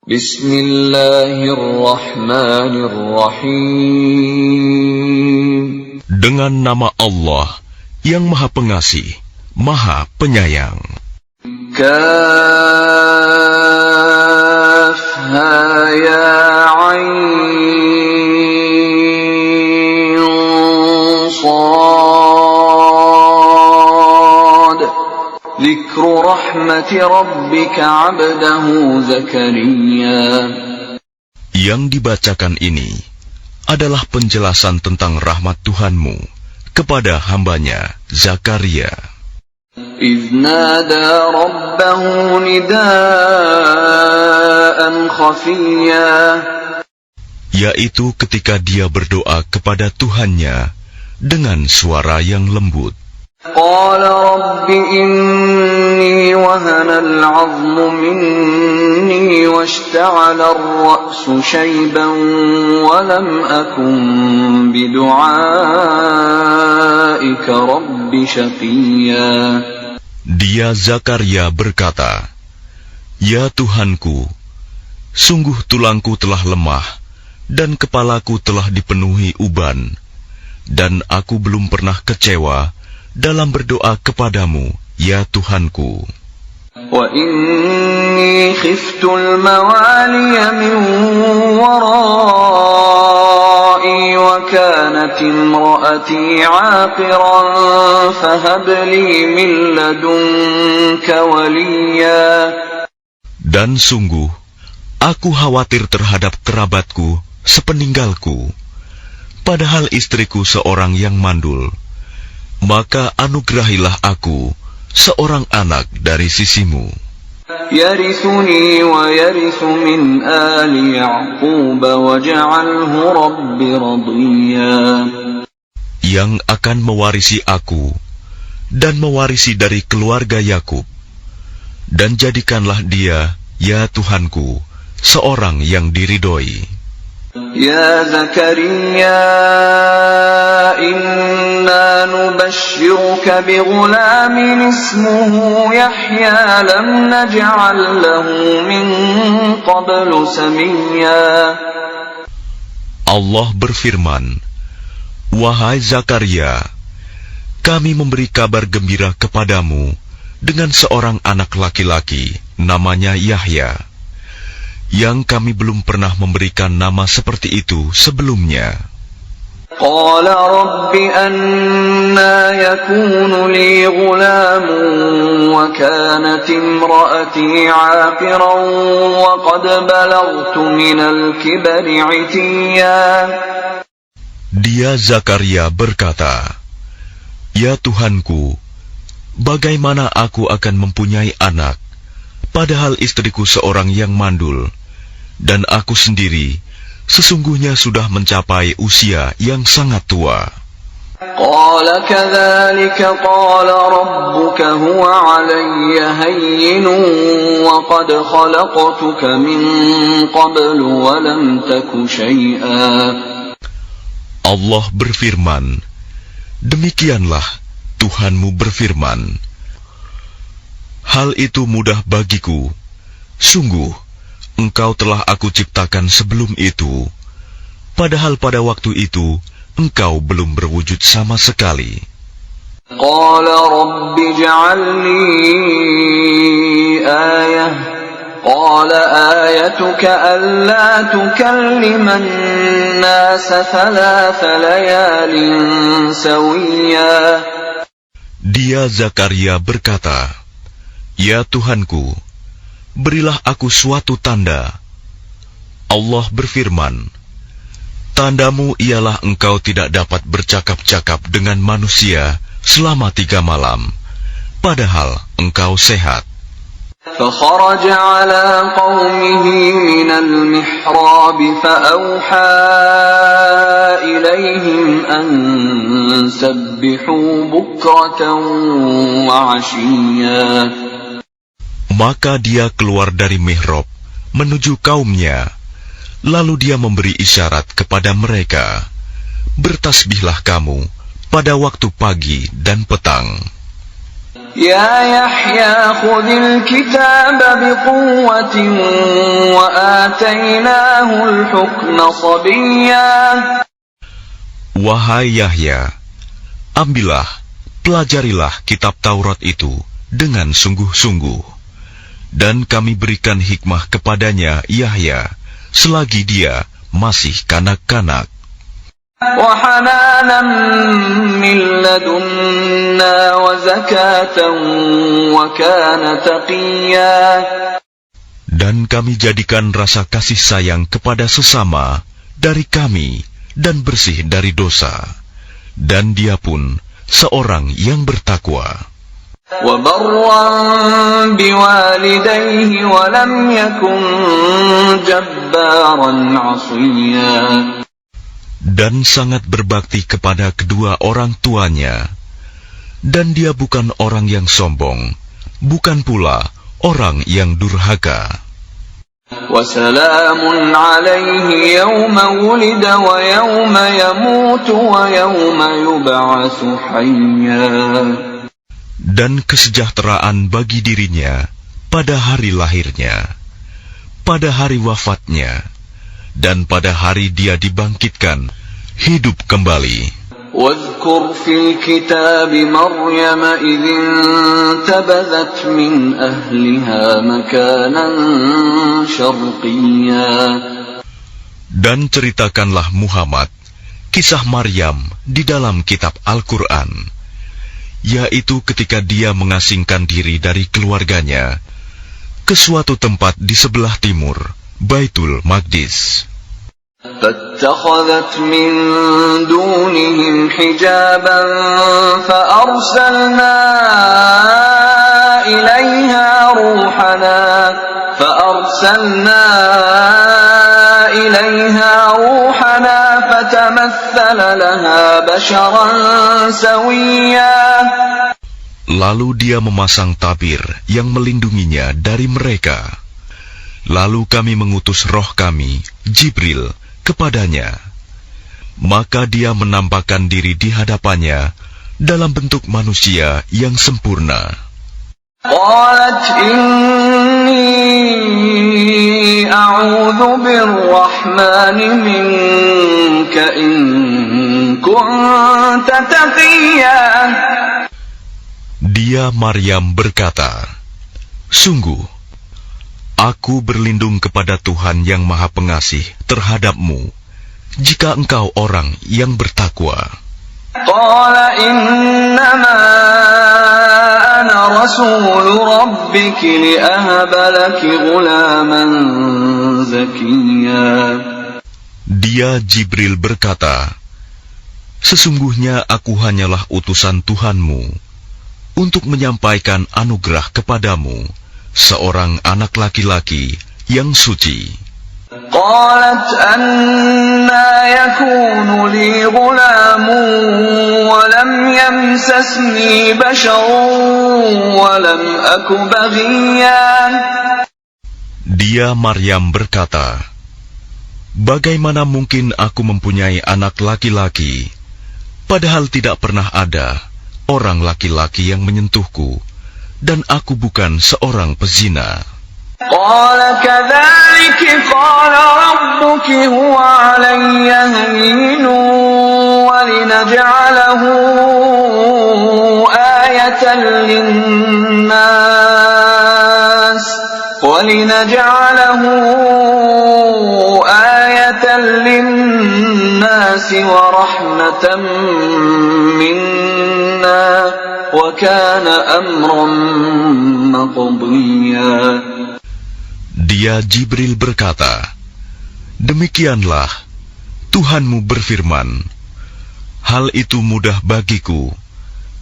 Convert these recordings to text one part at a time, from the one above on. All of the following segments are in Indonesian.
Bismillahirrahmanirrahim. Dengan nama Allah yang Maha Pengasih, Maha Penyayang. Kaf ha ya ain sad. Dzikru rahmati rabbika 'abdahu Zakaria. Yang dibacakan ini adalah penjelasan tentang rahmat Tuhanmu kepada hambanya Zakaria. إذ نادى ربه نداء خفيا. Yaitu ketika dia berdoa kepada Tuhannya dengan suara yang lembut. قال رب إني وهن العظم مني واشتعل الرأس شيبا ولم أكن بدعائك رب شقيا. Dia Zakaria berkata, "Ya Tuhanku, sungguh tulangku telah lemah dan kepalaku telah dipenuhi uban, dan aku belum pernah kecewa dalam berdoa kepadamu, ya Tuhanku. وَإِنِّي خِفْتُ الْمَوَالِيَ مِنْ وَرَائِي وَكَانَتِ امْرَأَتِي عَاقِرًا فَهَبْ لِي مِنْ لَدُنْكَ وَلِيًّا. Dan sungguh, aku khawatir terhadap kerabatku sepeninggalku, padahal istriku seorang yang mandul. Maka anugerahilah aku seorang anak dari sisimu, يَرِثُنِي وَيَرِثُ مِنْ آلِ يَعْقُوبَ وَاجْعَلْهُ رَبِّ رَضِيًّا. yang akan mewarisi aku dan mewarisi dari keluarga Yakub, dan jadikanlah dia, ya Tuhanku, seorang yang diridhoi. يا زكريا إنا نبشرك بغلام اسمه يحيى لم نجعل له من قبل سميا. Allah berfirman, "Wahai Zakaria, kami memberi kabar gembira kepadamu dengan seorang anak laki-laki, namanya Yahya, yang kami belum pernah memberikan nama seperti itu sebelumnya." قال رب أنى يكون لي غلام وكانت امرأتي عاقرا وقد بلغت من الكبر عتيا. Dia Zakaria berkata, "Ya Tuhanku, bagaimana aku akan mempunyai anak, padahal istriku seorang yang mandul, dan aku sendiri sesungguhnya sudah mencapai usia yang sangat tua." قال كذلك قال ربك هو علي هين وقد خلقتك من قبل ولم تك شيئا. Allah berfirman, "Demikianlah Tuhanmu berfirman, hal itu mudah bagiku. Sungguh, engkau telah aku ciptakan sebelum itu, padahal pada waktu itu engkau belum berwujud sama sekali." قال رب اجعل لي آية قال آيتك ألا تكلم الناس 3 ليال سويا. Dia Zakaria berkata, "Ya Tuhanku, berilah aku suatu tanda." Allah berfirman, "Tandamu ialah engkau tidak dapat bercakap-cakap dengan manusia selama 3 malam, padahal engkau sehat." فخرج على قومه من المحراب فأوحى إليهم أن سبحوا بكرة وعشيا. Maka dia keluar dari mihrab menuju kaumnya, lalu dia memberi isyarat kepada mereka, "Bertasbihlah kamu pada waktu pagi dan petang." يا يحيى خذ الكتاب بقوة وآتيناه الحكم صبيا. Wahai Yahya, ambillah, pelajarilah kitab Taurat itu dengan sungguh-sungguh, dan kami berikan hikmah kepadanya Yahya selagi dia masih kanak-kanak. وحنانا من لدنا وزكاة وكان تقيا. Dan kami jadikan rasa kasih sayang kepada sesama dari kami dan bersih dari dosa, dan dia pun seorang yang bertakwa. وبرا بوالديه ولم يكن جبارا عصيا. Dan sangat berbakti kepada kedua orang tuanya, dan dia bukan orang yang sombong, bukan pula orang yang durhaka. وسلام عليه يوم ولد ويوم يموت ويوم يبعث حيا. Dan kesejahteraan bagi dirinya pada hari lahirnya, pada hari wafatnya, dan pada hari dia dibangkitkan hidup kembali. واذكر في الكتاب مريم إذ انتبذت من أهلها مكانا شرقيا. Dan ceritakanlah Muhammad kisah Maryam di dalam kitab Al-Quran, yaitu ketika dia mengasingkan diri dari keluarganya ke suatu tempat di sebelah timur Baitul Maqdis. فاتخذت من دونهم حجابا فأرسلنا إليها روحنا فتمثل لها بشرا سويا. Lalu dia memasang tabir yang melindunginya dari mereka. Lalu kami mengutus roh kami, Jibril, kepadanya. Maka dia menampakkan diri di hadapannya dalam bentuk manusia yang sempurna. قالت إني أعوذ بالرحمن منك إن كنت تقيا. Dia Maryam berkata, "Sungguh, aku berlindung kepada Tuhan yang Maha Pengasih terhadapmu, jika engkau orang yang bertakwa." قال إنما أنا رسول ربك لأهب لك غلاما زكيا. Dia Jibril berkata, "Sesungguhnya aku hanyalah utusan Tuhanmu untuk menyampaikan anugerah kepadamu, seorang anak laki-laki yang suci." قالت أنى يكون لي غلام ولم يمسسني بشر ولم أك بغيا. Dia Maryam berkata, "Bagaimana mungkin aku mempunyai anak laki-laki, padahal tidak pernah ada orang laki-laki yang menyentuhku, dan aku bukan seorang pezina." قال كذلك قال ربك هو علي هين ولنجعله آية للناس ورحمة منا وكان أمرا مقضيا. Dia Jibril berkata, "Demikianlah Tuhanmu berfirman, hal itu mudah bagiku,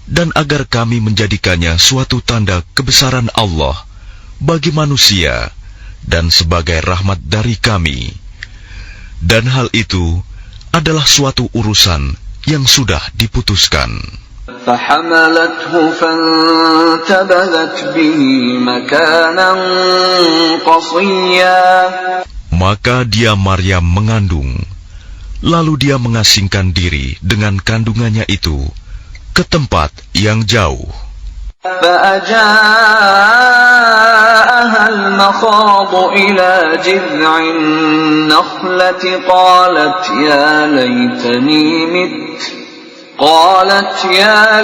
dan agar kami menjadikannya suatu tanda kebesaran Allah bagi manusia dan sebagai rahmat dari kami. Dan hal itu adalah suatu urusan yang sudah diputuskan." فحملته فانتبذت به مكانا قصيا. Maka dia Maryam mengandung, lalu dia mengasingkan diri dengan kandungannya itu ke tempat yang jauh. فأجاءها المخاض إلى جذع النخلة قالت يا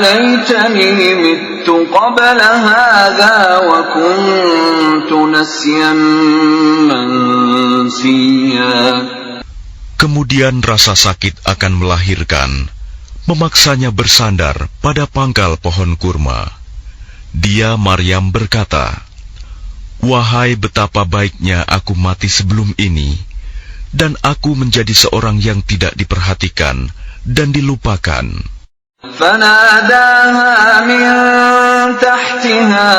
ليتني مت قبل هذا وكنت نسيا منسيا. Kemudian rasa sakit akan melahirkan memaksanya bersandar pada pangkal pohon kurma. Dia, Maryam, berkata, "Wahai betapa baiknya aku mati sebelum ini, dan aku menjadi seorang yang tidak diperhatikan dan dilupakan." فناداها من تحتها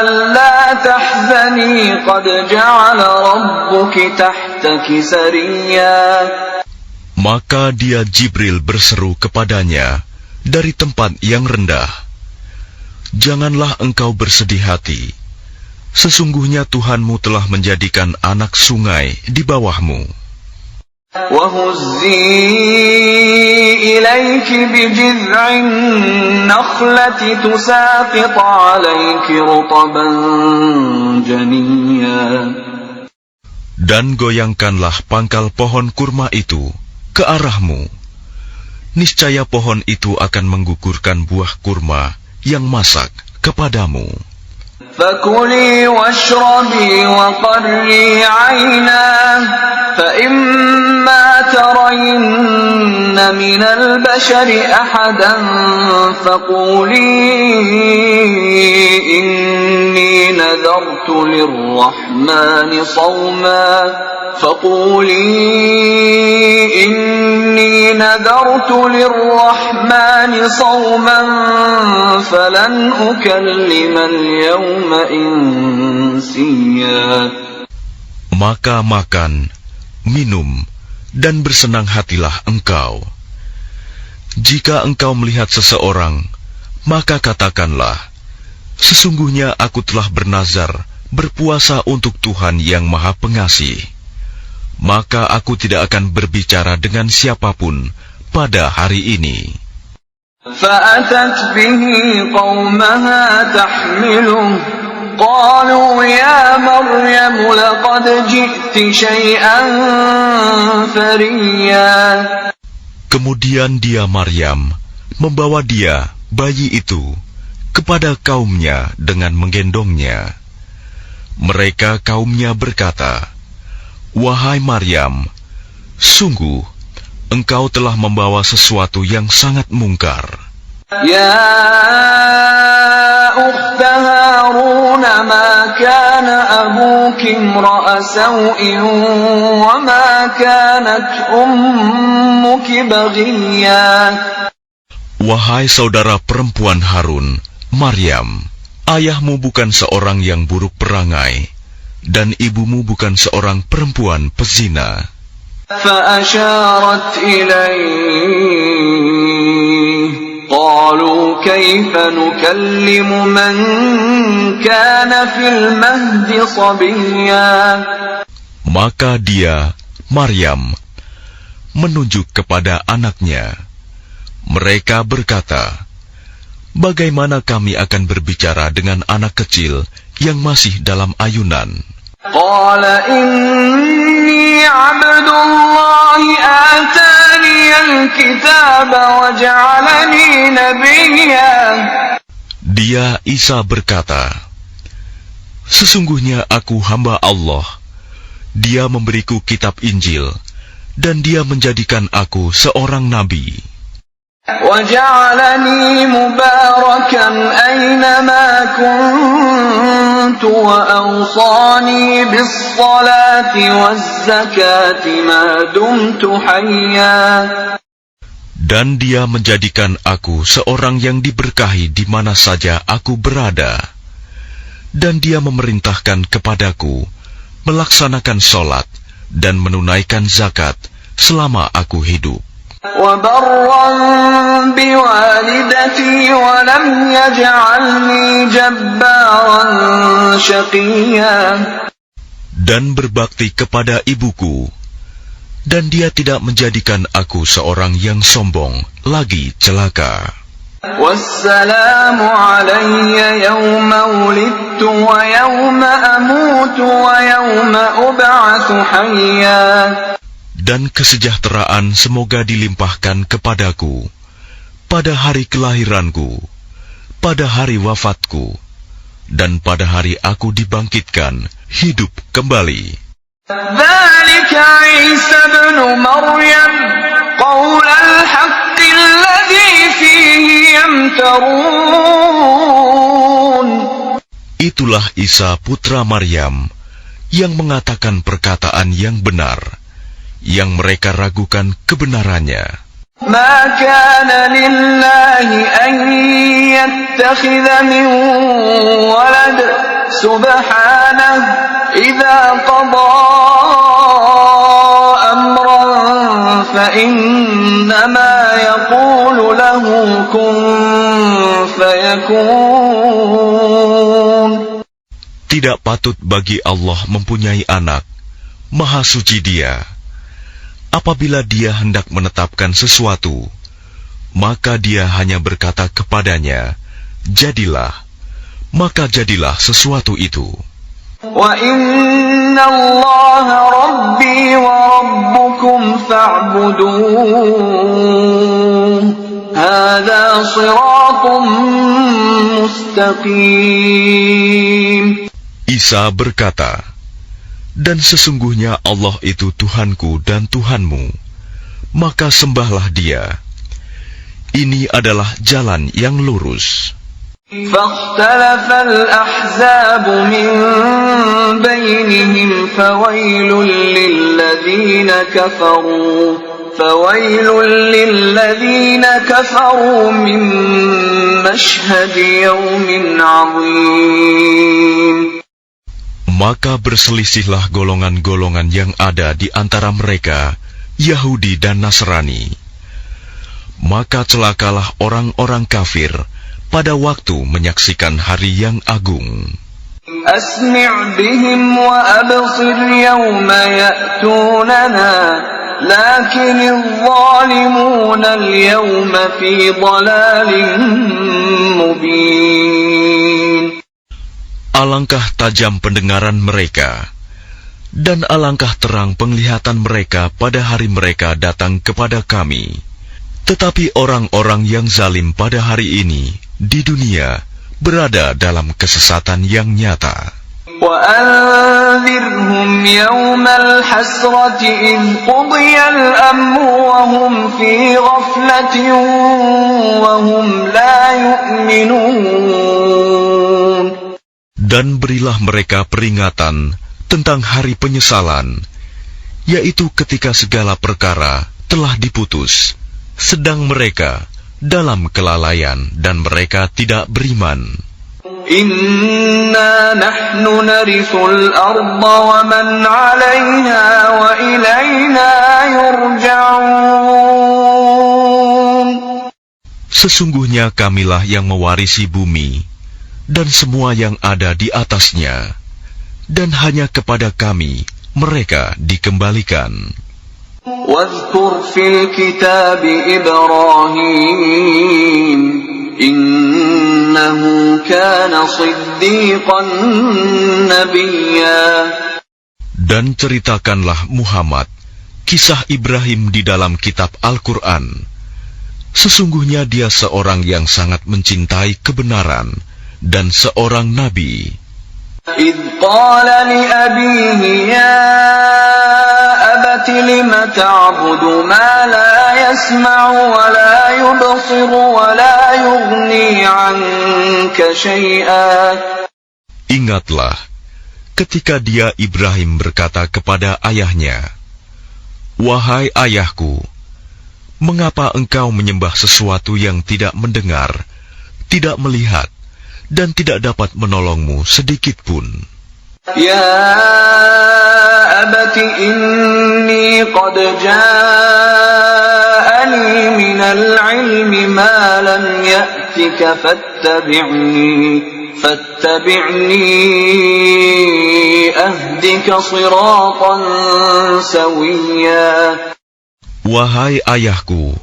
ألا تحزني قد جعل ربك تحتك سريا. Maka dia Jibril berseru kepadanya dari tempat yang rendah, "Janganlah engkau bersedih hati. Sesungguhnya Tuhanmu telah menjadikan anak sungai di bawahmu." وَهُزِّي إِلَيْكِ بِجِذْعِ النَّخْلَةِ تُسَاقِطْ عَلَيْكِ رُطَبًا جَنِيًّا. Dan goyangkanlah pangkal pohon kurma itu ke arahmu. Niscaya pohon itu akan menggugurkan buah kurma yang masak kepadamu. فَكُلِي وَاشْرَبِي وَقَرِّي عَيْنًا فَإِمَّا تَرَيِنَّ مِنَ الْبَشَرِ أَحَدًا فَقُولِي إِنِّي نَذَرْتُ لِلرَّحْمَنِ صَوْمًا فَلَنْ أُكَلِّمَ الْيَوْمَ إِنسِيًّا. Maka makan, minum, dan bersenang hatilah engkau. Jika engkau melihat seseorang, maka katakanlah, "Sesungguhnya aku telah bernazar berpuasa untuk Tuhan yang Maha Pengasih. Maka aku tidak akan berbicara dengan siapapun pada hari ini." فَأَتَتْ بِهِ قَوْمَهَا تَحْمِلُهُ قَالُوا يَا مَرْيَمُ لَقَدْ جِئْتِ شَيْئًا فَرِيًّا. Kemudian dia, Maryam, membawa dia, bayi itu, kepada kaumnya dengan menggendongnya. Mereka kaumnya berkata, "Wahai Maryam, sungguh engkau telah membawa sesuatu yang sangat mungkar." Ya ukhta Harun ma kana abuki imra'a saw'in wa ma kanat ummuki baghiyya. Wahai saudara perempuan Harun, Maryam, ayahmu bukan seorang yang buruk perangai, dan ibumu bukan seorang perempuan pezina. فأشارت إليه قالوا كيف نكلم من كان في المهد صبيا. Maka dia, Maryam, menunjuk kepada anaknya. Mereka berkata, "Bagaimana kami akan berbicara dengan anak kecil yang masih dalam ayunan?" قال إني عبد الله آتاني الكتاب وجعلني نبيا. Dia, Isa, berkata, "Sesungguhnya aku hamba Allah. Dia memberiku kitab Injil, dan dia menjadikan aku seorang nabi. وَجَعَلَنِي مُبَارَكًا أَيْنَمَا كُنتُ وَأَوْصَانِي بِالصَّلَاةِ وَالزَّكَاةِ مَا دُمْتُ حَيًّا. Dan dia menjadikan aku seorang yang diberkahi di mana saja aku berada. Dan dia memerintahkan kepadaku melaksanakan sholat dan menunaikan zakat selama aku hidup. وَبَرًّا بِوَالِدَتِي وَلَمْ يَجْعَلْنِي جَبَّارًا شَقِيًّا. Dan berbakti kepada ibuku, dan dia tidak menjadikan aku seorang yang sombong lagi celaka. والسلام علي يوم ولدت ويوم أموت ويوم أبعث حيا. Dan kesejahteraan semoga dilimpahkan kepadaku pada hari kelahiranku, pada hari wafatku, dan pada hari aku dibangkitkan hidup kembali. ذلك عيسى ابن مريم قول الحق الذي فيه يمترون. Itulah Isa putra Maryam yang mengatakan perkataan yang benar, yang mereka ragukan kebenarannya. ما كان لله أن يتخذ من ولد سبحانه إذا قضى أمرا فإنما يقول له كن فيكون. Tidak patut bagi Allah mempunyai anak, Maha Suci Dia. Apabila Dia hendak menetapkan sesuatu, maka Dia hanya berkata kepadanya, jadilah, maka jadilah sesuatu itu. وَإِنَّ اللَّهَ رَبِّي وَرَبُّكُمْ فَاعْبُدُوهُ هَذَا صِرَاطٌ مُسْتَقِيمٌ. Isa berkata, dan sesungguhnya Allah itu Tuhanku dan Tuhanmu, maka sembahlah Dia. Ini adalah jalan yang lurus. فاختلف الأحزاب من بينهم فويل للذين كفروا من مشهد يوم عظيم. Maka berselisihlah golongan-golongan yang ada di antara mereka, Yahudi dan Nasrani. Maka celakalah orang-orang kafir pada waktu menyaksikan hari yang agung. أسمع بهم وأبصر يوم يأتوننا لكن الظالمون اليوم في ضلال مبين. Alangkah tajam pendengaran mereka, dan alangkah terang penglihatan mereka pada hari mereka datang kepada kami. Tetapi orang-orang yang zalim pada hari ini di dunia berada dalam kesesatan yang nyata. وَأَنذِرْهُمْ يَوْمَ الْحَسْرَةِ إِذْ قُضِيَ الْأَمْرُ وَهُمْ فِي غَفْلَةٍ وَهُمْ لَا يُؤْمِنُونَ. Dan berilah mereka peringatan tentang hari penyesalan, yaitu ketika segala perkara telah diputus, sedang mereka dalam kelalaian dan mereka tidak beriman. Inna nahnu narithul arda wa man 'alayha wa ilayna yurja'un. Sesungguhnya kamilah yang mewarisi bumi dan semua yang ada di atasnya, dan hanya kepada kami mereka dikembalikan. Wadhkur fil kitab Ibrahim innahu kana siddiqan nabiyya. Dan ceritakanlah Muhammad kisah Ibrahim di dalam kitab Al-Quran. Sesungguhnya dia seorang yang sangat mencintai kebenaran dan seorang nabi. إِذْ قَالَ لِأَبِيهِ يَا أَبَتِ لِمَ تَعْبُدُ مَا لَا يَسْمَعُ وَلَا يُبْصِرُ وَلَا يُغْنِي عَنْكَ شَيْئًا. Ingatlah ketika dia Ibrahim berkata kepada ayahnya, "Wahai ayahku, mengapa engkau menyembah sesuatu yang tidak mendengar, tidak melihat, dan tidak dapat menolongmu sedikit pun?" Ya abati inni qad ja'ani minal ilmi ma lam ya'tika fattabi'ni ahdika siratan sawiyya. Wahai ayahku,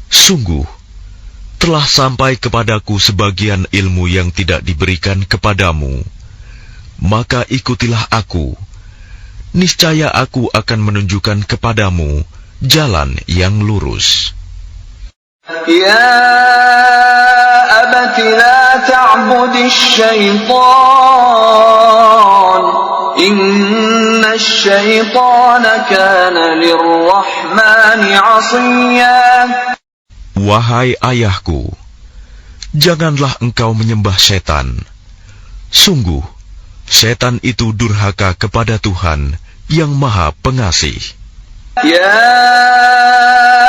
sungguh telah sampai kepadaku sebagian ilmu yang tidak diberikan kepadamu, maka ikutilah aku. Niscaya aku akan menunjukkan kepadamu jalan yang lurus. Ya abati la ta'budis syaitan, inna syaitana kana lirrahmani 'asiyya. Wahai ayahku, janganlah engkau menyembah setan. Sungguh, setan itu durhaka kepada Tuhan yang Maha Pengasih. Ya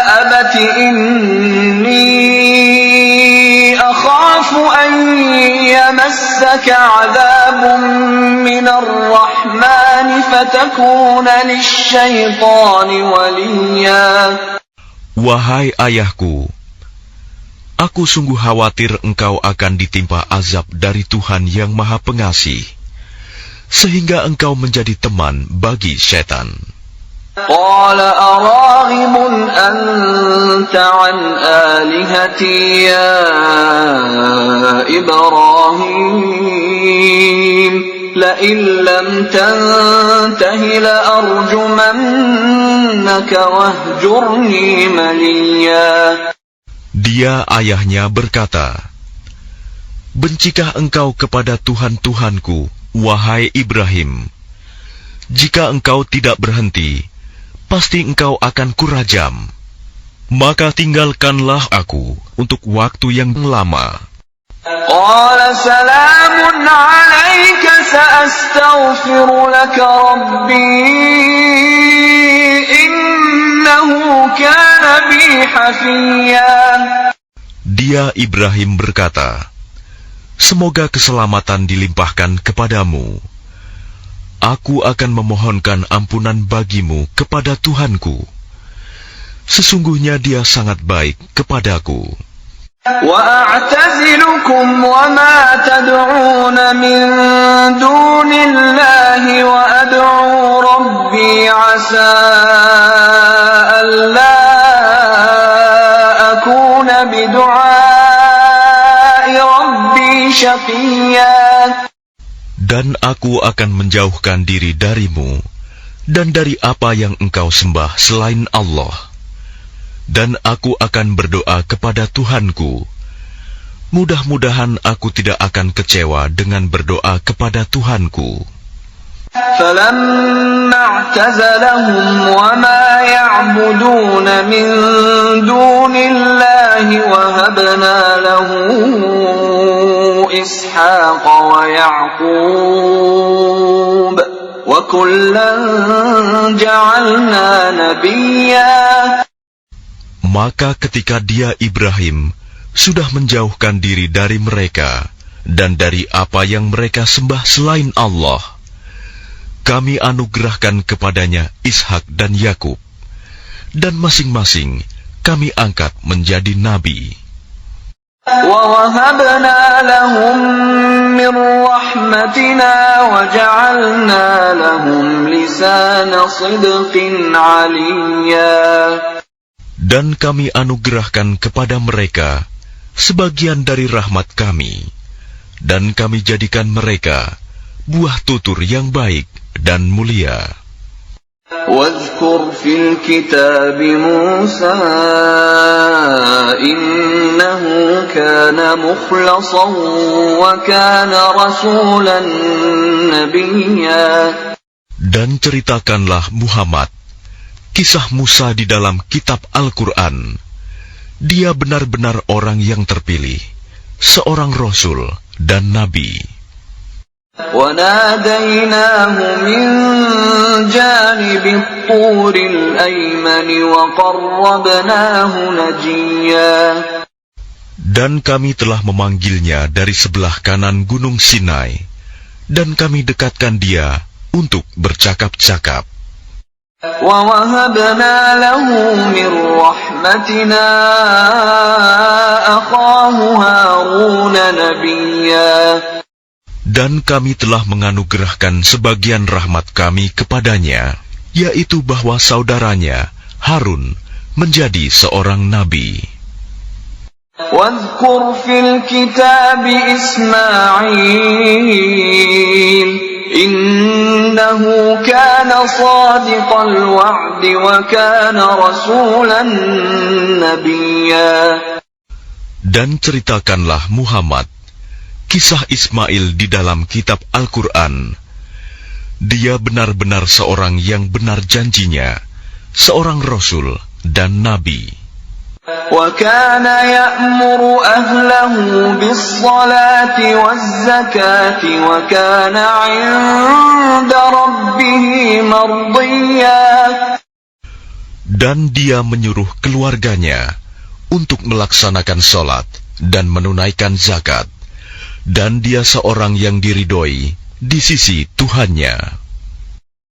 abati inni akhafu an yamassaka 'adzabun minar rahmani fatakuna lisyaitani waliyya. Wahai ayahku, aku sungguh khawatir engkau akan ditimpa azab dari Tuhan yang Maha Pengasih, sehingga engkau menjadi teman bagi setan. Qala araghibun anta an alihati ya Ibrahim, la'in lam tantahi la'arjumannaka wahjurni maliya. Dia ayahnya berkata, bencikah engkau kepada Tuhan-Tuhanku, wahai Ibrahim? Jika engkau tidak berhenti, pasti engkau akan kurajam. Maka tinggalkanlah aku untuk waktu yang lama. Qala salamun alayka sa'astaghfiru laka rabbi innahu kana bi hafiyya. Dia Ibrahim berkata, semoga keselamatan dilimpahkan kepadamu. Aku akan memohonkan ampunan bagimu kepada Tuhanku. Sesungguhnya dia sangat baik kepadaku. Wa a'tazilukum wa ma tad'una min dunillahi wa ad'u rabbi 'asa alla akuna bidu'ai rabbi syaqiyya. Dan aku akan menjauhkan diri darimu dan dari apa yang engkau sembah selain Allah. Dan aku akan berdoa kepada Tuhanku. Mudah-mudahan aku tidak akan kecewa dengan berdoa kepada Tuhanku. فَلَمَّا اعْتَزَلَهُمْ وَمَا يَعْبُدُونَ مِن دُونِ اللَّهِ وَهَبْنَا لَهُ إِسْحَاقَ وَيَعْقُوبَ وَكُلًّا جَعَلْنَا نَبِيًّا. Maka ketika dia Ibrahim sudah menjauhkan diri dari mereka dan dari apa yang mereka sembah selain Allah, kami anugerahkan kepadanya Ishak dan Yakub, dan masing-masing kami angkat menjadi nabi. وَوَهَبْنَا لَهُم مِّن رَّحْمَتِنَا وَجَعَلْنَا لَهُمْ لِسَانَ صِدْقٍ عَلِيًّا. Dan kami anugerahkan kepada mereka sebagian dari rahmat kami, dan kami jadikan mereka buah tutur yang baik dan mulia. وَاذْكُرْ فِي الْكِتَابِ مُوسَى إِنَّهُ كَانَ مُخْلَصًا وَكَانَ رَسُولًا نَبِيًّا. Dan ceritakanlah Muhammad kisah Musa di dalam kitab Al-Quran. Dia benar-benar orang yang terpilih, seorang Rasul dan Nabi. وَنَادَيْنَاهُ مِنْ جَانِبِ الطُّورِ الْأَيْمَنِ وَقَرَّبْنَاهُ نَجِيًّا. Dan kami telah memanggilnya dari sebelah kanan Gunung Sinai, dan kami dekatkan dia untuk bercakap-cakap. وَوَهَبْنَا لَهُ مِنْ رَحْمَتِنَا أَخَاهُ هَارُونَ نَبِيًّا. Dan kami telah menganugerahkan sebagian rahmat kami kepadanya, yaitu bahwa saudaranya Harun menjadi seorang nabi. واذكر في الكتاب إسماعيل إنه كان صادق الوعد وكان رسولا نبيا. Dan ceritakanlah Muhammad kisah Ismail di dalam kitab Al-Quran. Dia benar-benar seorang yang benar janjinya, seorang Rasul dan Nabi. وَكَانَ يَأْمُرُ أَهْلَهُ بِالصَّلَاةِ وَالزَّكَاةِ وَكَانَ عِندَ رَبِّهِ مَرْضِيًّا. Dan dia menyuruh keluarganya untuk melaksanakan sholat dan menunaikan zakat, dan dia seorang yang diridhoi di sisi Tuhannya.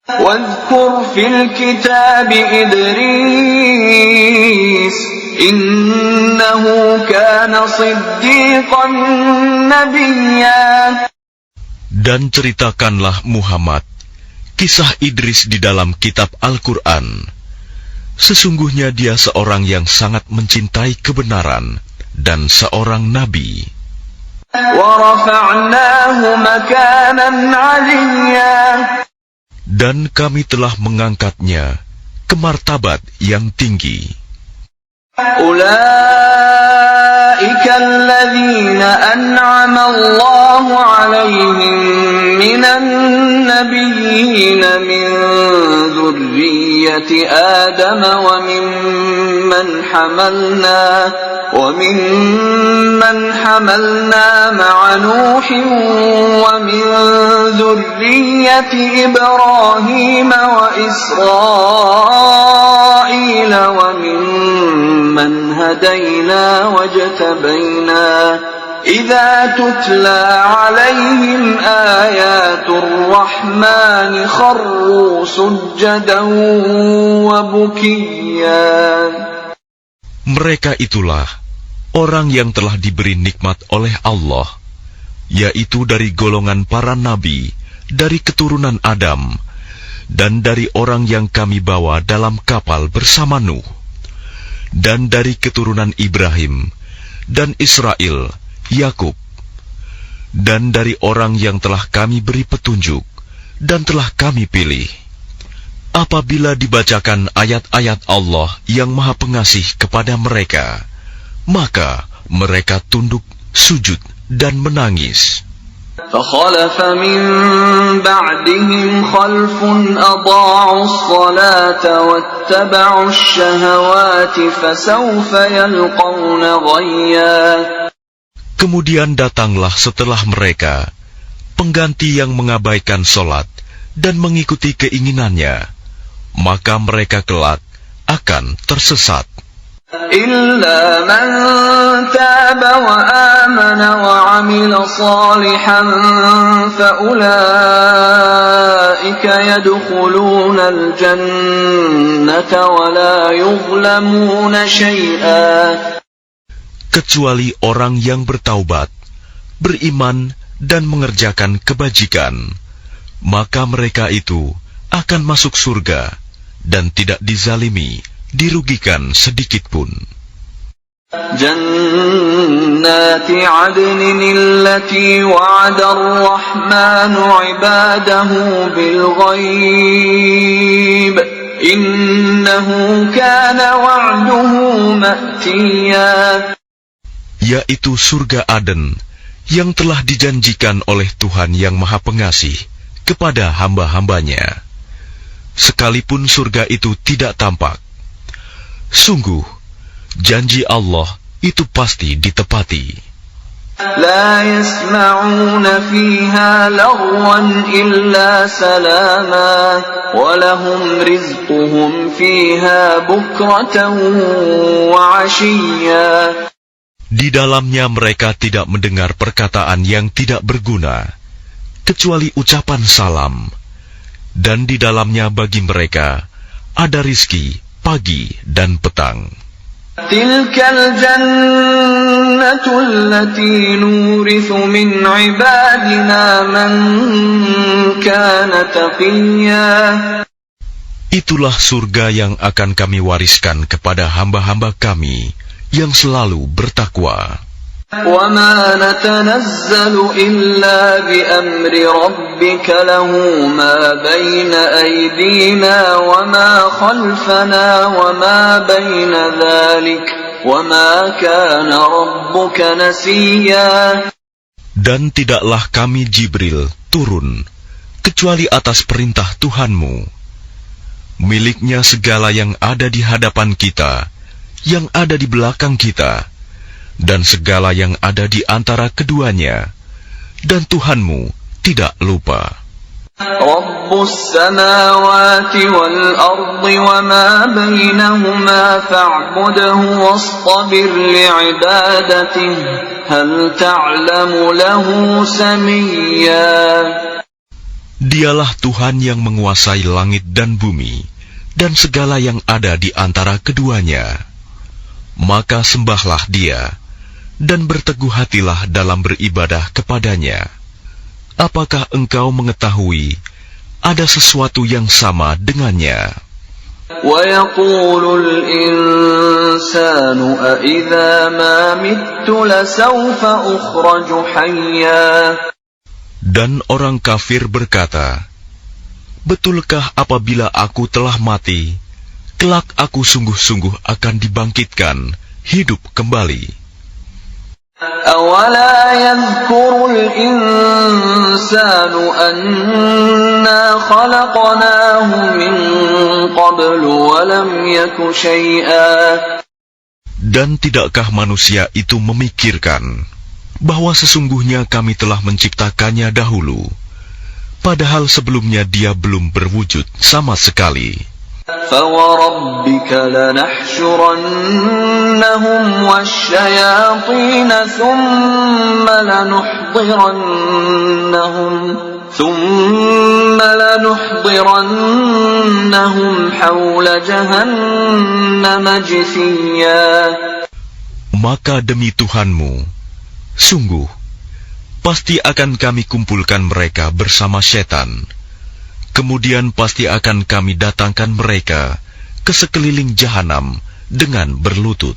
وَاذْكُرْ فِي الْكِتَابِ إِدْرِيسَ إِنَّهُ كَانَ صِدِّيقًا نَبِيًّا. Dan ceritakanlah Muhammad kisah Idris di dalam kitab Al-Quran. Sesungguhnya dia seorang yang sangat mencintai kebenaran dan seorang nabi. وَرَفَعْنَاهُ مَكَانًا عَلِيًّا. Dan kami telah mengangkatnya ke martabat yang tinggi. أُولَئِكَ الَّذِينَ أَنْعَمَ اللَّهُ عَلَيْهِمْ مِنَ النَّبِيِّينَ مِنْ ذُرِّيَّةِ آدَمَ وَمِمَّنْ حَمَلْنَا مَعَ نُوحٍ وَمِنْ ذُرِّيَّةِ إِبْرَاهِيمَ وَإِسْرَائِيلَ وَمِمَّنْ هَدَيْنَا وَاجْتَبَيْنَا إِذَا تُتْلَى عَلَيْهِمْ آيَاتُ الرَّحْمَنِ خَرُّوا سُجَّدًا وَبُكِيًّا. Mereka itulah orang yang telah diberi nikmat oleh Allah, yaitu dari golongan para nabi, dari keturunan Adam, dan dari orang yang kami bawa dalam kapal bersama Nuh, dan dari keturunan Ibrahim, dan Israel, Yakub, dan dari orang yang telah kami beri petunjuk, dan telah kami pilih. Apabila dibacakan ayat-ayat Allah yang Maha Pengasih kepada mereka, maka mereka tunduk, sujud, dan menangis. فَخَلَفَ مِنْ بَعْدِهِمْ خَلْفٌ أَضَاعُوا الصَّلَاةَ وَاتَّبَعُوا الشَّهَوَاتِ فَسَوْفَ يَلْقَوْنَ غَيًّا. Kemudian datanglah setelah mereka pengganti yang mengabaikan sholat dan mengikuti keinginannya, maka mereka kelak akan tersesat. إِلَّا مَنْ تَابَ وَآمَنَ وَعَمِلَ صَالِحًا فَأُولَئِكَ يَدْخُلُونَ الْجَنَّةَ وَلَا يُظْلَمُونَ شَيْئًا. Kecuali orang yang bertaubat, beriman, dan mengerjakan kebajikan, maka mereka itu akan masuk surga dan tidak dizalimi, dirugikan sedikitpun. جنات عدن التي وعد الرحمن عباده بالغيب إنه كان وعده مأتيا. Yaitu surga Aden yang telah dijanjikan oleh Tuhan yang Maha Pengasih kepada hamba-hambanya, sekalipun surga itu tidak tampak. Sungguh, janji Allah itu pasti ditepati. لا يسمعون فيها لغوا إلا سلاما ولهم رزقهم فيها بكرة وعشيا. Di dalamnya mereka tidak mendengar perkataan yang tidak berguna, kecuali ucapan salam, dan di dalamnya bagi mereka ada rizki pagi dan petang. تلك الجنة التي نورث من عبادنا من كان تقيا. Itulah surga yang akan kami wariskan kepada hamba-hamba kami yang selalu bertakwa. وَمَا نَتَنَزَّلُ إِلَّا بِأَمْرِ رَبِّكَ لَهُ مَا بَيْنَ أَيْدِينَا وَمَا خَلْفَنَا وَمَا بَيْنَ ذَلِكَ وَمَا كَانَ رَبُّكَ نَسِيًّا. Dan tidaklah kami Jibril turun kecuali atas perintah Tuhanmu. Miliknya segala yang ada di hadapan kita, yang ada di belakang kita, dan segala yang ada di antara keduanya, dan Tuhanmu tidak lupa. Rabbus samawati wal ardi wa ma bainahuma fa'budhu wastabir li'ibadatihi hal ta'lamu lahu samiyya. Dialah Tuhan yang menguasai langit dan bumi, dan segala yang ada di antara keduanya. Maka sembahlah Dia, dan berteguh hatilah dalam beribadah kepadanya. Apakah engkau mengetahui ada sesuatu yang sama dengannya? وَيَقُولُ الْإِنسَانُ أَإِذَا مَا مِتُّ لَسَوْفَ أُخْرَجُ حَيًّا. Dan orang kafir berkata, betulkah apabila aku telah mati, kelak aku sungguh-sungguh akan dibangkitkan, hidup kembali. أَوَلَا يَذْكُرُ الْإِنسَانُ أَنَّا خَلَقْنَاهُ مِنْ قَبْلُ وَلَمْ يَكُ شَيْئًا. Dan tidakkah manusia itu memikirkan bahwa sesungguhnya kami telah menciptakannya dahulu, padahal sebelumnya dia belum berwujud sama sekali. فَوَرَبِّكَ لَنَحْشُرَنَّهُمْ وَالشَّيَاطِينَ ثُمَّ لَنُحْضِرَنَّهُمْ حَوْلَ جَهَنَّمَ جِثِيًّا. Maka demi Tuhanmu, sungguh, pasti akan kami kumpulkan mereka bersama setan. Kemudian pasti akan kami datangkan mereka ke sekeliling jahanam dengan berlutut.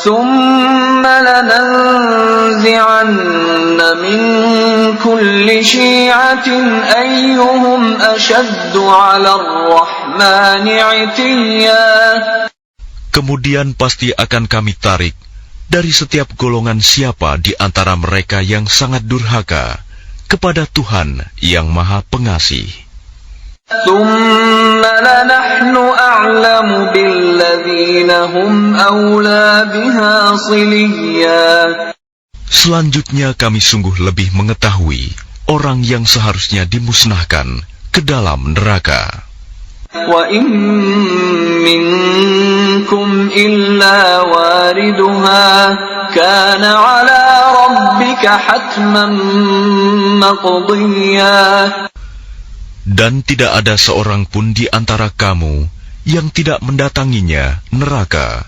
ثُمَّ لَنَنزِعَنَّ مِنْ كُلِّ شِيعَةٍ أَيُّهُمْ أَشَدُّ عَلَى الرَّحْمَنِ عِتِيًّا. Kemudian pasti akan kami tarik dari setiap golongan siapa di antara mereka yang sangat durhaka kepada Tuhan yang Maha Pengasih. ثُمَّ لَنَحْنُ أَعْلَمُ بِالَّذِينَ هُمْ أَوْلَى بِهَا صِلِيًّا. Selanjutnya kami sungguh lebih mengetahui orang yang seharusnya dimusnahkan ke dalam neraka. وَإِن مِّنكُمْ إِلَّا وَارِدُهَا كَانَ عَلَى رَبِّكَ حَتْمًا مَّقْضِيًّا. Dan tidak ada seorang pun di antara kamu yang tidak mendatanginya neraka.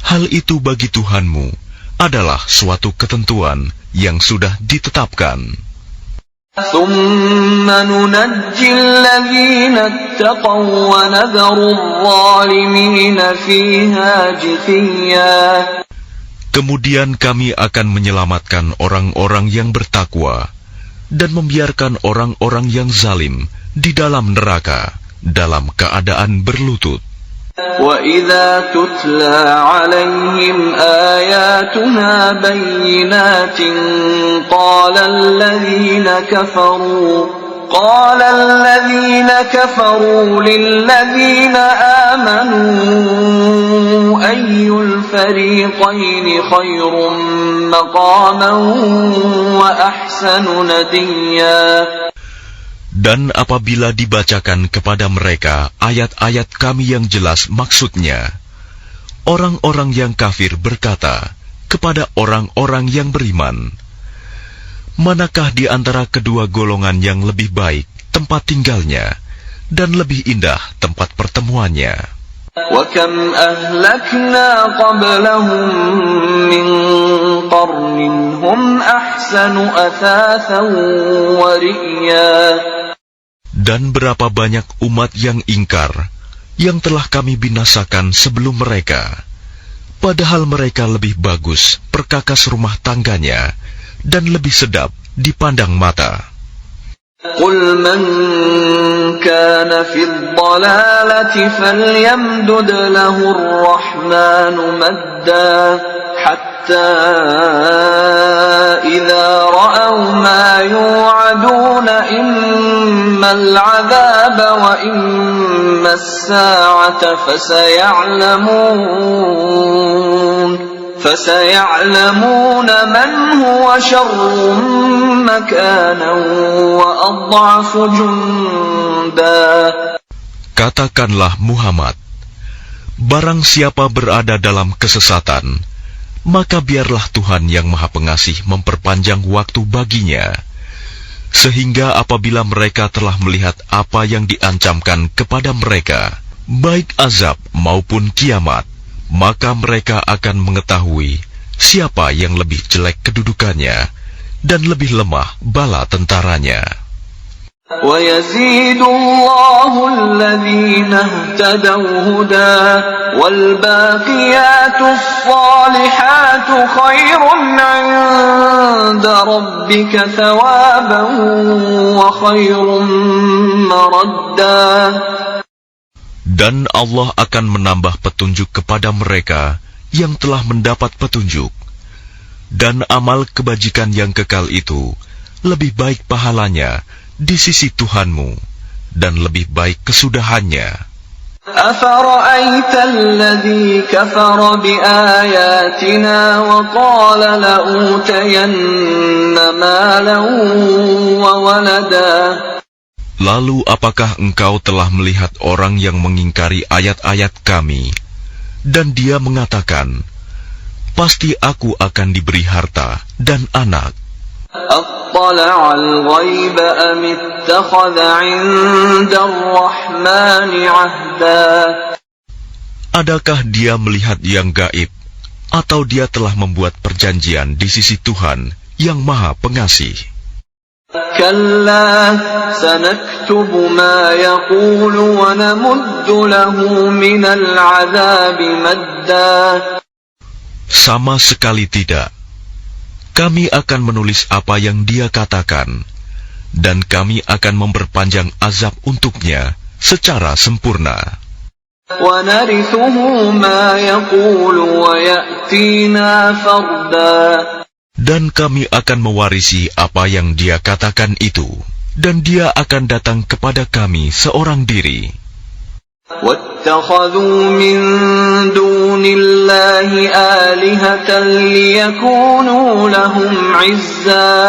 Hal itu bagi Tuhanmu adalah suatu ketentuan yang sudah ditetapkan. ثُمَّ نُنَجِّي الَّذِينَ اتَّقَوْا وَنَذَرُ الظَّالِمِينَ فِيهَا جِثِيًّا. Kemudian kami akan menyelamatkan orang-orang yang bertakwa dan membiarkan orang-orang yang zalim di dalam neraka dalam keadaan berlutut. وَإِذَا تُتْلَى عَلَيْهِمْ آيَاتُنَا بَيِّنَاتٍ قَالَ الَّذِينَ كَفَرُوا لِلَّذِينَ آمَنُوا أَيُّ الْفَرِيقَيْنِ خَيْرٌ مَّقَامًا وَأَحْسَنُ نَدِيًّا. Dan apabila dibacakan kepada mereka ayat-ayat kami yang jelas maksudnya, orang-orang yang kafir berkata kepada orang-orang yang beriman, manakah di antara kedua golongan yang lebih baik tempat tinggalnya dan lebih indah tempat pertemuannya? وَكَمْ أَهْلَكْنَا قَبْلَهُمْ مِنْ قَرْنٍ هُمْ أَحْسَنُ أَثَاثًا وَرِئْيًا. Dan berapa banyak umat yang ingkar yang telah kami binasakan sebelum mereka, padahal mereka lebih bagus perkakas rumah tangganya dan lebih sedap dipandang mata. قل من كان في الضلالة فليمدد له الرحمن مدا حتى إذا رأوا ما يوعدون إما العذاب وإما الساعة فسيعلمون من هو شر مكانا وأضعف جندا. Katakanlah Muhammad, barang siapa berada dalam kesesatan, maka biarlah Tuhan yang Maha Pengasih memperpanjang waktu baginya, sehingga apabila mereka telah melihat apa yang diancamkan kepada mereka, baik azab maupun kiamat, maka mereka akan mengetahui siapa yang lebih jelek kedudukannya dan lebih lemah bala tentaranya. وَيَزِيدُ اللَّهُ الَّذِينَ اهْتَدَوْا هُدًى وَالْبَاقِيَاتُ الصَّالِحَاتُ خَيْرٌ عِندَ رَبِّكَ ثَوَابًا وَخَيْرٌ مَّرَدًّا. Dan Allah akan menambah petunjuk kepada mereka yang telah mendapat petunjuk. Dan amal kebajikan yang kekal itu lebih baik pahalanya di sisi Tuhanmu dan lebih baik kesudahannya. أَفَرَأَيْتَ الَّذِي كَفَرَ بِآيَاتِنَا وَقَالَ لَأُوتَيَنَّ مَالًا وَوَلَدًا. Lalu apakah engkau telah melihat orang yang mengingkari ayat-ayat kami, dan dia mengatakan, pasti aku akan diberi harta dan anak. أَطَّلَعَ الْغَيْبَ أَمِ اتَّخَذَ عِندَ الرَّحْمَنِ عَهْدًا. Adakah dia melihat yang gaib, atau dia telah membuat perjanjian di sisi Tuhan yang Maha Pengasih? كَلَّا سَنَكْتُبُ مَا يَقُولُ وَنَمُدُّ لَهُ مِنَ الْعَذَابِ مَدًّا. Sama sekali tidak. Kami akan menulis apa yang dia katakan, dan kami akan memperpanjang azab untuknya secara sempurna. وَنَرِثُهُ مَا يَقُولُ وَيَأْتِينَا فَرْدًا. Dan kami akan mewarisi apa yang dia katakan itu, dan dia akan datang kepada kami seorang diri. وَاتَّخَذُوا مِن دُونِ اللَّهِ آلِهَةً لِيَكُونُوا لَهُمْ عِزًّا.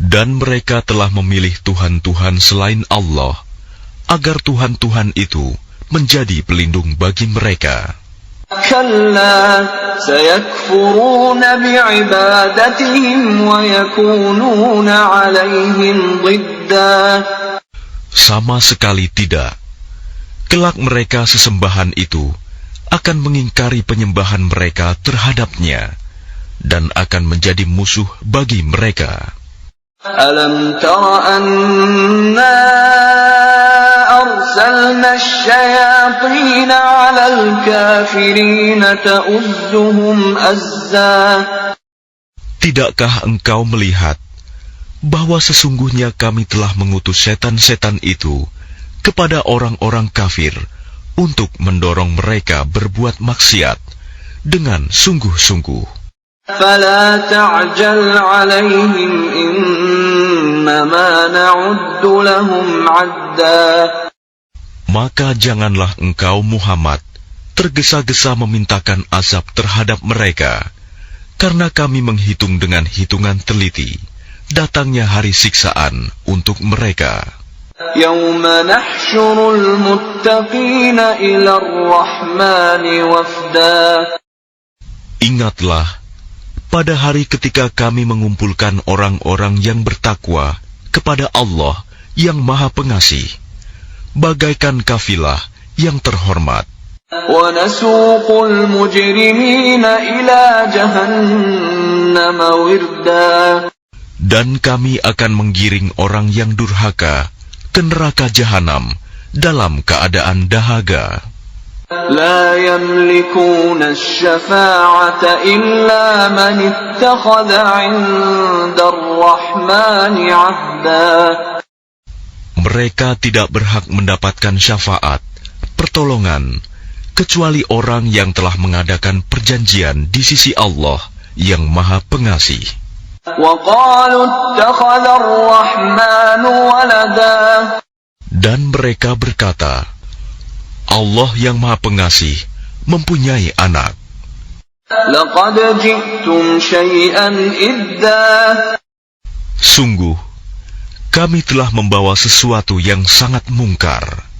Dan mereka telah memilih Tuhan-Tuhan selain Allah, agar Tuhan-Tuhan itu menjadi pelindung bagi mereka. كَلَّا سَيَكْفُرُونَ بِعِبَادَتِهِمْ وَيَكُونُونَ عَلَيْهِمْ ضِدًّا. Sama sekali tidak. Kelak mereka sesembahan itu akan mengingkari penyembahan mereka terhadapnya dan akan menjadi musuh bagi mereka. أَلَمْ تَرَ أَنَّا أَرْسَلْنَا الشَّيَاطِينَ عَلَى الْكَافِرِينَ تَؤُزُّهُمْ أَزًّا. Tidakkah engkau melihat bahwa sesungguhnya kami telah mengutus setan-setan itu kepada orang-orang kafir untuk mendorong mereka berbuat maksiat dengan sungguh-sungguh? فَلَا تَعْجَلْ عَلَيْهِمْ إِنَّمَا نَعُدُّ لَهُمْ عَدًّا. Maka janganlah engkau Muhammad tergesa-gesa memintakan azab terhadap mereka, karena kami menghitung dengan hitungan teliti datangnya hari siksaan untuk mereka. يَوْمَ نَحْشُرُ الْمُتَّقِينَ إِلَى الرَّحْمَنِ وَفْدًا. Ingatlah, pada hari ketika kami mengumpulkan orang-orang yang bertakwa kepada Allah yang Maha Pengasih, bagaikan kafilah yang terhormat. وَنَسُوقُ الْمُجْرِمِينَ إِلَى جَهَنَّمَ وِرْدًا. Dan kami akan menggiring orang yang durhaka ke neraka jahanam dalam keadaan dahaga. لا يملكون الشفاعة إلا من اتخذ عند الرحمن عهدا. Mereka tidak berhak mendapatkan syafaat, pertolongan, kecuali orang yang telah mengadakan perjanjian di sisi Allah yang Maha Pengasih. وقالوا اتخذ الرحمن ولدا. Dan mereka berkata, Allah yang Maha Pengasih mempunyai anak. لقد جئتم شيئا إدا. Sungguh, kami telah membawa sesuatu yang sangat mungkar.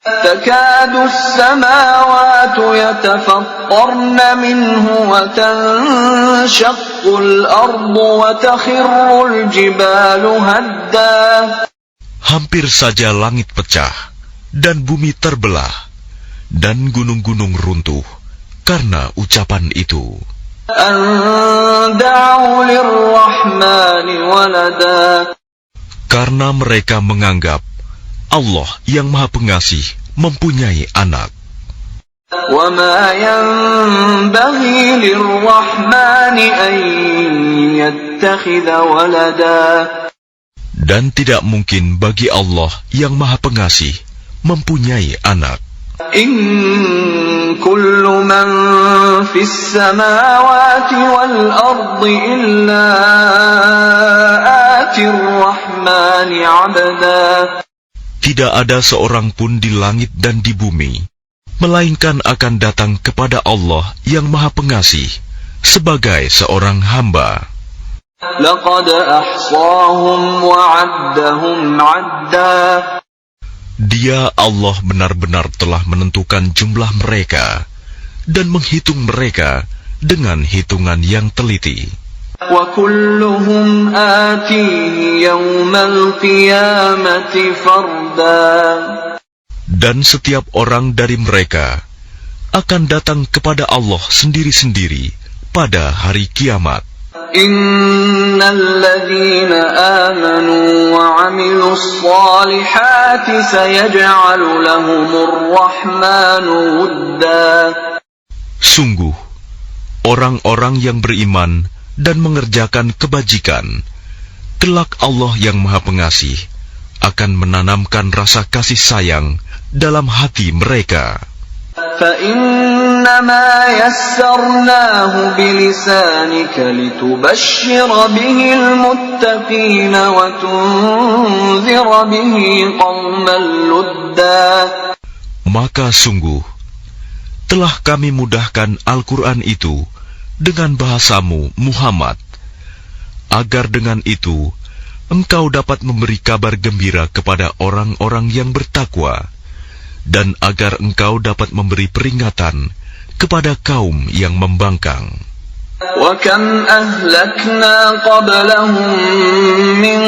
تكاد السماوات يتفطرن منه وتنشق الأرض وتخر الجبال هدا. Hampir saja langit pecah dan bumi terbelah dan gunung-gunung runtuh karena ucapan itu. أن دعوا للرحمن ولدا. Karena mereka menganggap Allah yang Maha Pengasih mempunyai anak. وما ينبغي للرحمن أن يتخذ ولدا. Dan tidak mungkin bagi Allah yang Maha Pengasih mempunyai anak. إن كل من في السماوات والأرض إلا آتي الرحمن عبدا. Tidak ada seorang pun di langit dan di bumi, melainkan akan datang kepada Allah yang Maha Pengasih sebagai seorang hamba. لقد أحصاهم وعدهم عدا. Dia Allah benar-benar telah menentukan jumlah mereka dan menghitung mereka dengan hitungan yang teliti. وكلهم آتيه يوم القيامة فردا. Dan setiap orang dari mereka akan datang kepada Allah sendiri-sendiri pada hari kiamat. إن الذين آمنوا وعملوا الصالحات سيجعل لهم الرحمن ودا. Sungguh, orang-orang yang beriman dan mengerjakan kebajikan, kelak Allah yang Maha Pengasih akan menanamkan rasa kasih sayang dalam hati mereka. فإنما يسرناه بلسانك لتبشر به المتقين وتنذر به قوما لدا. Maka sungguh, telah kami mudahkan Al-Quran itu dengan bahasamu, Muhammad, agar dengan itu engkau dapat memberi kabar gembira kepada orang-orang yang bertakwa, dan agar engkau dapat memberi peringatan kepada kaum yang membangkang. وَكَمْ أَهْلَكْنَا قَبْلَهُمْ مِنْ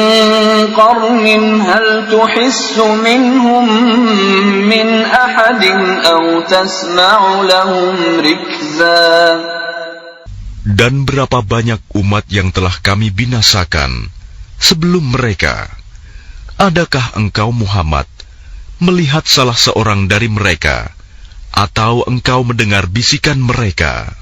قَرْنٍ هَلْ تُحِسُّ مِنْهُمْ مِنْ أَحَدٍ أَوْ تَسْمَعُ لَهُمْ رِكْزًا. Dan berapa banyak umat yang telah kami binasakan sebelum mereka. Adakah engkau Muhammad melihat salah seorang dari mereka, atau engkau mendengar bisikan mereka?